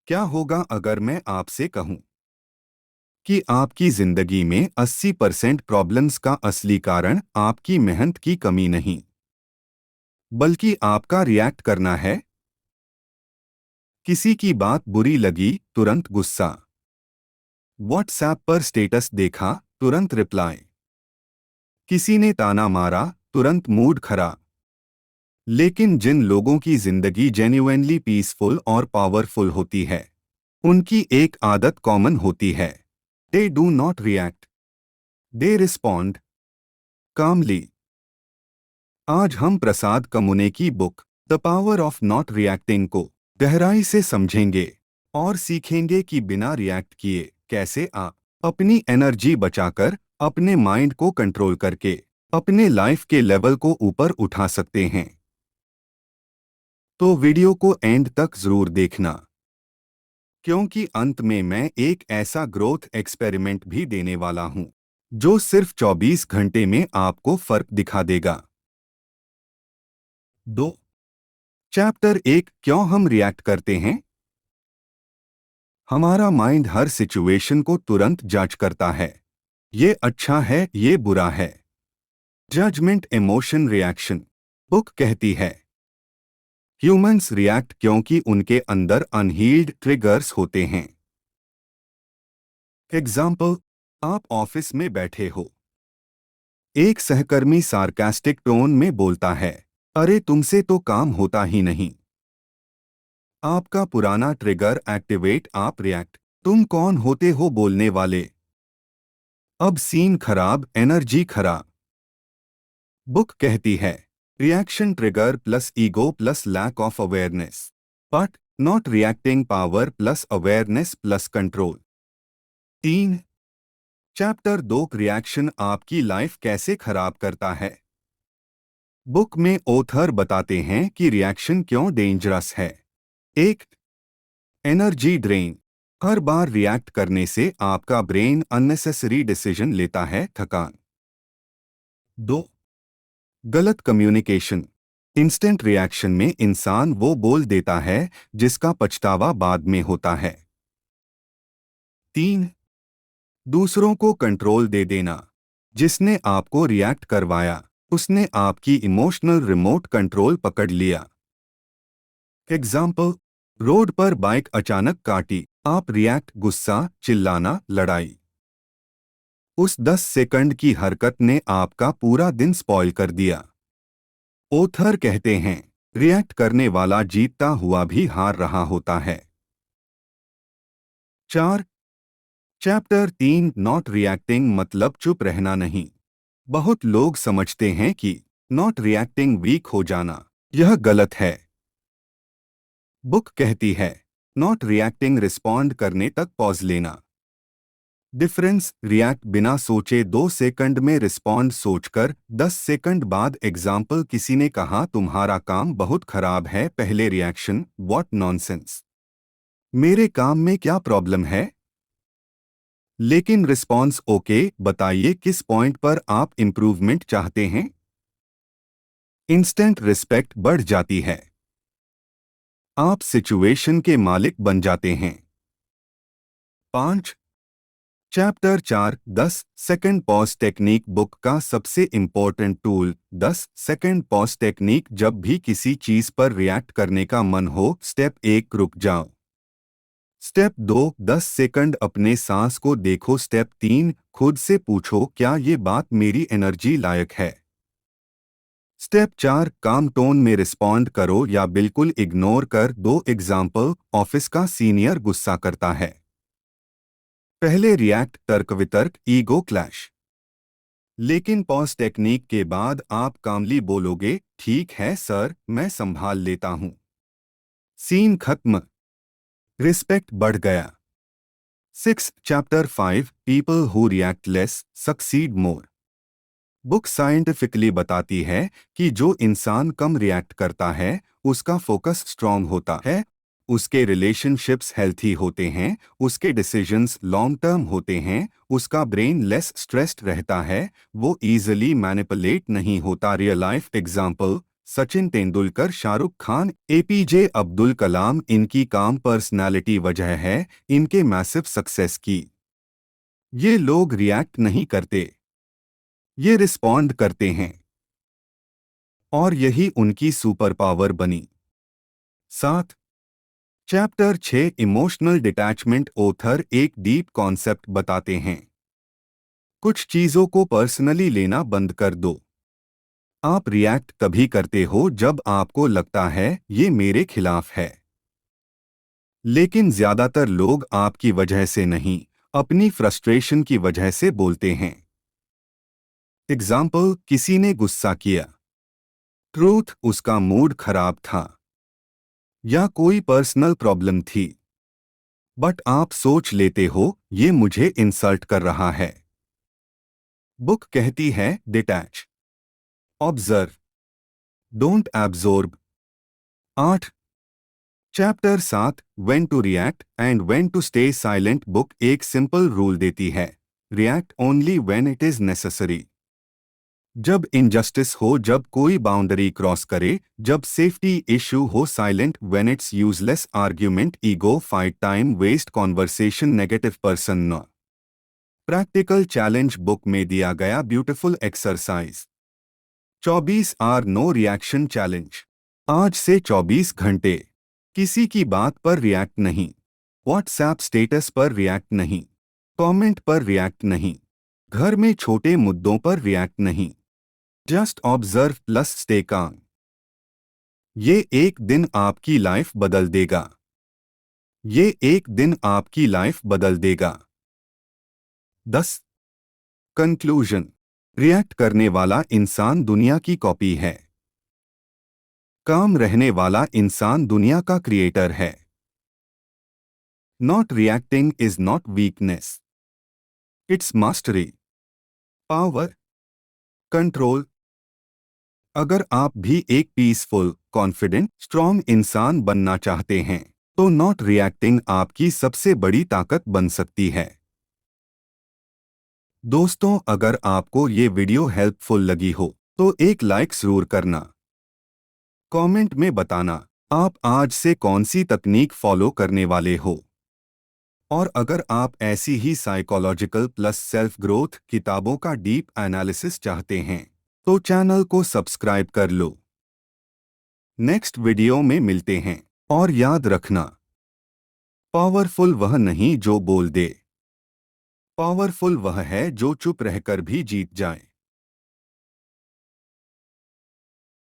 क्या होगा अगर मैं आपसे कहूं कि आपकी जिंदगी में 80% प्रॉब्लम्स का असली कारण आपकी मेहनत की कमी नहीं, बल्कि आपका रिएक्ट करना है? किसी की बात बुरी लगी, तुरंत गुस्सा। व्हाट्सएप पर स्टेटस देखा, तुरंत रिप्लाई। किसी ने ताना मारा, तुरंत मूड खराब। लेकिन जिन लोगों की जिंदगी जेन्युइनली पीसफुल और पावरफुल होती है, उनकी एक आदत कॉमन होती है। They do not react, they respond calmly. आज हम प्रसाद कमुने की book the power of not reacting को गहराई से समझेंगे और सीखेंगे कि बिना रिएक्ट किए कैसे आप अपनी एनर्जी बचाकर, अपने माइंड को कंट्रोल करके अपने लाइफ के लेवल को ऊपर उठा सकते हैं। तो वीडियो को एंड तक जरूर देखना, क्योंकि अंत में मैं एक ऐसा ग्रोथ एक्सपेरिमेंट भी देने वाला हूं जो सिर्फ 24 घंटे में आपको फर्क दिखा देगा। 2 चैप्टर 1, क्यों हम रिएक्ट करते हैं। हमारा माइंड हर सिचुएशन को तुरंत जज करता है। ये अच्छा है, ये बुरा है। Judgement, emotion, reaction. बुक कहती है ह्यूमंस रिएक्ट क्योंकि उनके अंदर अनहील्ड ट्रिगर्स होते हैं। एग्जाम्पल, आप ऑफिस में बैठे हो, एक सहकर्मी सार्कास्टिक टोन में बोलता है, अरे तुमसे तो काम होता ही नहीं। आपका पुराना ट्रिगर एक्टिवेट, आप रिएक्ट। तुम कौन होते हो बोलने वाले। अब सीन खराब, एनर्जी खराब। बुक कहती है reaction trigger plus ego plus lack of awareness, but not reacting power plus awareness plus control. 3 chapter 2, reaction आपकी लाइफ कैसे खराब करता है। बुक में ऑथर बताते हैं कि रिएक्शन क्यों डेंजरस है। 1 एनर्जी ड्रेन, हर बार रिएक्ट करने से आपका ब्रेन अननेसेसरी डिसीजन लेता है, थकान। 2 गलत कम्युनिकेशन, इंस्टेंट रिएक्शन में इंसान वो बोल देता है जिसका पछतावा बाद में होता है। 3 दूसरों को कंट्रोल दे देना, जिसने आपको रिएक्ट करवाया उसने आपकी इमोशनल रिमोट कंट्रोल पकड़ लिया। एग्जाम्पल, रोड पर बाइक अचानक काटी, आप रिएक्ट, गुस्सा, चिल्लाना, लड़ाई। उस 10 सेकंड की हरकत ने आपका पूरा दिन स्पॉइल कर दिया। ऑथर कहते हैं रिएक्ट करने वाला जीतता हुआ भी हार रहा होता है। 4 चैप्टर 3, नॉट रिएक्टिंग मतलब चुप रहना नहीं। बहुत लोग समझते हैं कि नॉट रिएक्टिंग वीक हो जाना, यह गलत है। बुक कहती है नॉट रिएक्टिंग रिस्पॉन्ड करने तक पॉज लेना। डिफरेंस, रिएक्ट बिना सोचे 2 सेकंड में, रिस्पॉन्ड सोचकर 10 सेकंड बाद। एग्जाम्पल, किसी ने कहा तुम्हारा काम बहुत खराब है, पहले रिएक्शन व्हाट नॉनसेंस, मेरे काम में क्या प्रॉब्लम है। लेकिन रिस्पॉन्स ओके, बताइए किस पॉइंट पर आप इंप्रूवमेंट चाहते हैं। इंस्टेंट रिस्पेक्ट बढ़ जाती है, आप सिचुएशन के मालिक बन जाते हैं। 5 chapter 4, 10 second pause technique, book का सबसे important tool 10 second pause technique. जब भी किसी चीज पर रिएक्ट करने का मन हो, स्टेप 1 रुक जाओ, स्टेप 2 10 सेकंड अपने सांस को देखो, स्टेप 3 खुद से पूछो क्या ये बात मेरी एनर्जी लायक है। स्टेप 4 काम टोन में रिस्पॉन्ड करो या बिल्कुल इग्नोर कर दो। एग्जाम्पल, ऑफिस का सीनियर गुस्सा करता है, पहले रिएक्ट, तर्क वितर्क, ईगो क्लैश। लेकिन पॉज टेक्निक के बाद आप कामली बोलोगे, ठीक है सर, मैं संभाल लेता हूं। सीन खत्म, रिस्पेक्ट बढ़ गया। 6 chapter 5, people who react less succeed more. Book scientifically बताती है कि जो इंसान कम रिएक्ट करता है उसका फोकस स्ट्रांग होता है, उसके रिलेशनशिप्स हेल्थी होते हैं, उसके डिसीजंस लॉन्ग टर्म होते हैं, उसका ब्रेन लेस स्ट्रेस्ड रहता है, वो इजीली मैनिपुलेट नहीं होता। Real life example, Sachin Tendulkar, Shahrukh Khan, APJ Abdul Kalam, इनकी काम पर्सनालिटी वजह है इनके मैसिव सक्सेस की। ये लोग रिएक्ट नहीं करते, ये रिस्पॉन्ड करते हैं, और यही उनकी सुपर पावर बनी। 7 चैप्टर 6 इमोशनल डिटैचमेंट। ऑथर एक डीप कॉन्सेप्ट बताते हैं। कुछ चीजों को पर्सनली लेना बंद कर दो। आप रिएक्ट तभी करते हो जब आपको लगता है ये मेरे खिलाफ है। लेकिन ज्यादातर लोग आपकी वजह से नहीं, अपनी फ्रस्ट्रेशन की वजह से बोलते हैं। एग्जाम्पल, किसी ने गुस्सा किया, ट्रूथ उसका मूड खराब था, या कोई पर्सनल प्रॉब्लम थी, बट आप सोच लेते हो ये मुझे इंसल्ट कर रहा है। बुक कहती है detach, observe, don't absorb. 8 chapter 7 when to react and when to stay silent. Book एक सिंपल रूल देती है, react only when it is necessary. जब इनजस्टिस हो, जब कोई बाउंड्री क्रॉस करे, जब सेफ्टी इशू हो, silent when it's useless, argument, ego fight, time waste, conversation, negative person न। Practical challenge. बुक में दिया गया beautiful exercise. 24 hour no reaction challenge. आज से 24 घंटे किसी की बात पर रिएक्ट नहीं, व्हाट्सएप स्टेटस पर रिएक्ट नहीं, कमेंट पर रिएक्ट नहीं, घर में छोटे मुद्दों पर रिएक्ट नहीं, just observe plus stay calm. ये एक दिन आपकी लाइफ बदल देगा। ये एक दिन आपकी लाइफ बदल देगा। 10 कंक्लूजन। रिएक्ट करने वाला इंसान दुनिया की कॉपी है। काम रहने वाला इंसान दुनिया का क्रिएटर है। Not reacting is not weakness, it's mastery, power, control. अगर आप भी एक पीसफुल, कॉन्फिडेंट, स्ट्रॉन्ग इंसान बनना चाहते हैं तो नॉट रिएक्टिंग आपकी सबसे बड़ी ताकत बन सकती है। दोस्तों, अगर आपको ये वीडियो हेल्पफुल लगी हो तो एक लाइक जरूर करना। कमेंट में बताना आप आज से कौन सी तकनीक फॉलो करने वाले हो। और अगर आप ऐसी ही साइकोलॉजिकल प्लस सेल्फ ग्रोथ किताबों का डीप एनालिसिस चाहते हैं तो चैनल को सब्सक्राइब कर लो। नेक्स्ट वीडियो में मिलते हैं, और याद रखना, पावरफुल वह नहीं जो बोल दे, पावरफुल वह है जो चुप रहकर भी जीत जाए।